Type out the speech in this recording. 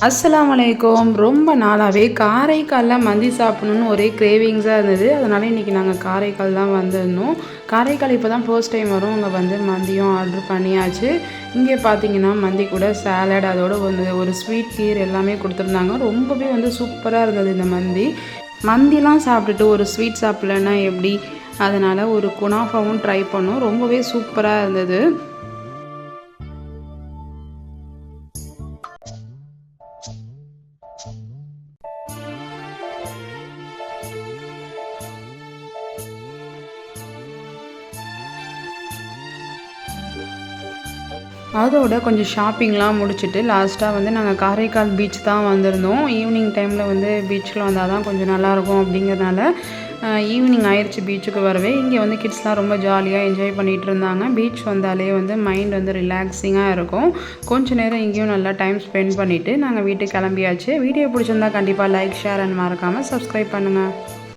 அஸ்ஸலாமு அலைக்கும். ரொம்ப நாளாகவே காரைக்காலில் மந்தி சாப்பிடணுன்னு ஒரே கிரேவிங்ஸாக இருந்தது. அதனால் இன்றைக்கி நாங்கள் காரைக்கால் தான் வந்திருந்தோம். காரைக்கால் இப்போ தான் ஃபர்ஸ்ட் டைம் வரும். அங்கே வந்து மந்தியும் ஆர்டர் பண்ணியாச்சு. இங்கே பார்த்தீங்கன்னா மந்தி கூட சாலட், அதோடு வந்து ஒரு ஸ்வீட் கீர் எல்லாமே கொடுத்துருந்தாங்க. ரொம்பவே வந்து சூப்பராக இருந்தது இந்த மந்தி. மந்திலாம் சாப்பிட்டுட்டு ஒரு ஸ்வீட் சாப்பிட்லன்னா எப்படி? அதனால் ஒரு குனாஃபாவும் ட்ரை பண்ணோம். ரொம்பவே சூப்பராக இருந்தது. அதோட கொஞ்சம் ஷாப்பிங்லாம் முடிச்சுட்டு லாஸ்ட்டாக வந்து நாங்கள் காரைக்கால் பீச் தான் வந்திருந்தோம். ஈவினிங் டைமில் வந்து பீச்சில் வந்தால் தான் கொஞ்சம் நல்லாயிருக்கும் அப்படிங்கிறதுனால ஈவினிங் ஆயிடுச்சு பீச்சுக்கு வரவே. இங்கே வந்து கிட்ஸ்லாம் ரொம்ப ஜாலியாக என்ஜாய் பண்ணிகிட்டு இருந்தாங்க. பீச் வந்தாலே வந்து மைண்ட் வந்து ரிலாக்ஸிங்காக இருக்கும். கொஞ்சம் நேரம் இங்கேயும் நல்லா டைம் ஸ்பெண்ட் பண்ணிவிட்டு நாங்கள் வீட்டுக்கு கிளம்பியாச்சு. வீடியோ பிடிச்சிருந்தா கண்டிப்பாக லைக், ஷேர் அண்ட் மறக்காமல் சப்ஸ்கிரைப் பண்ணுங்கள்.